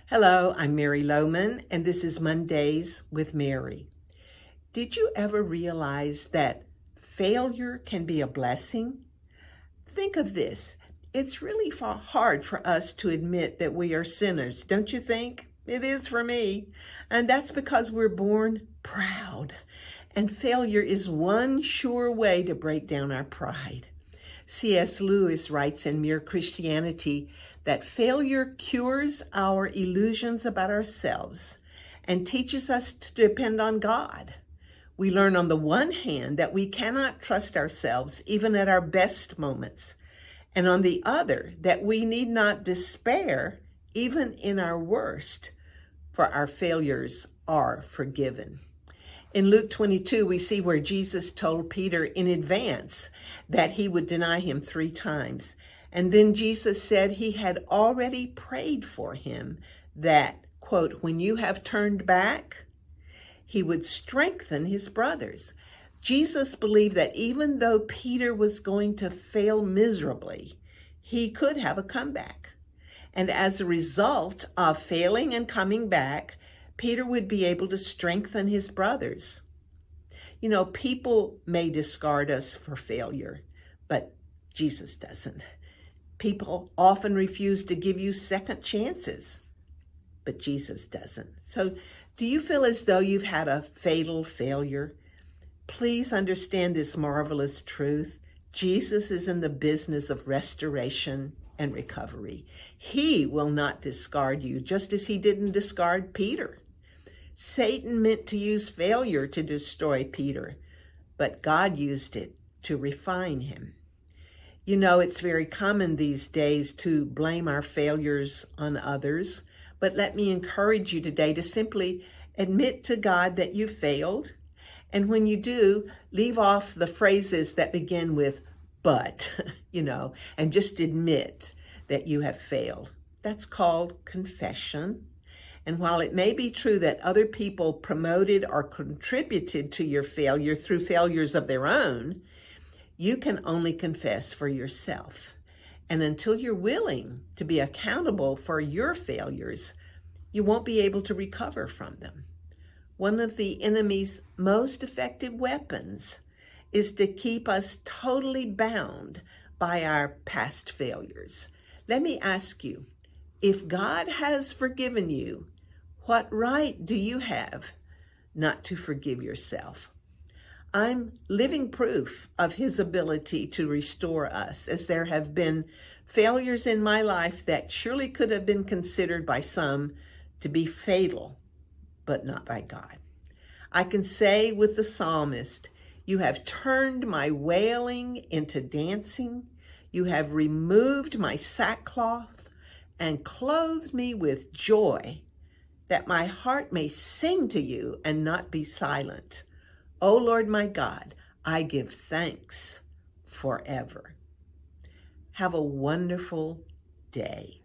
Hello, I'm Mary Lowman, and this is Mondays with Mary. Did you ever realize that failure can be a blessing? Think of this. It's really hard for us to admit that we are sinners, don't you think? It is for me. And that's because we're born proud. And failure is one sure way to break down our pride. C.S. Lewis writes in Mere Christianity that failure cures our illusions about ourselves and teaches us to depend on God. We learn on the one hand that we cannot trust ourselves even at our best moments, and on the other that we need not despair even in our worst, for our failures are forgiven. In Luke 22, we see where Jesus told Peter in advance that he would deny him 3 times. And then Jesus said he had already prayed for him that, quote, when you have turned back, he would strengthen his brothers. Jesus believed that even though Peter was going to fail miserably, he could have a comeback. And as a result of failing and coming back, Peter would be able to strengthen his brothers. You know, people may discard us for failure, but Jesus doesn't. People often refuse to give you second chances, but Jesus doesn't. So do you feel as though you've had a fatal failure? Please understand this marvelous truth. Jesus is in the business of restoration and recovery. He will not discard you, just as he didn't discard Peter. Satan meant to use failure to destroy Peter, but God used it to refine him. You know, it's very common these days to blame our failures on others, but let me encourage you today to simply admit to God that you failed, and when you do, leave off the phrases that begin with but, and just admit that you have failed. That's called confession. And while it may be true that other people promoted or contributed to your failure through failures of their own, you can only confess for yourself. And until you're willing to be accountable for your failures, you won't be able to recover from them. One of the enemy's most effective weapons is to keep us totally bound by our past failures. Let me ask you, if God has forgiven you, what right do you have not to forgive yourself? I'm living proof of his ability to restore us, as there have been failures in my life that surely could have been considered by some to be fatal, but not by God. I can say with the psalmist, you have turned my wailing into dancing. You have removed my sackcloth and clothed me with joy, that my heart may sing to you and not be silent. O Lord my God, I give thanks forever. Have a wonderful day.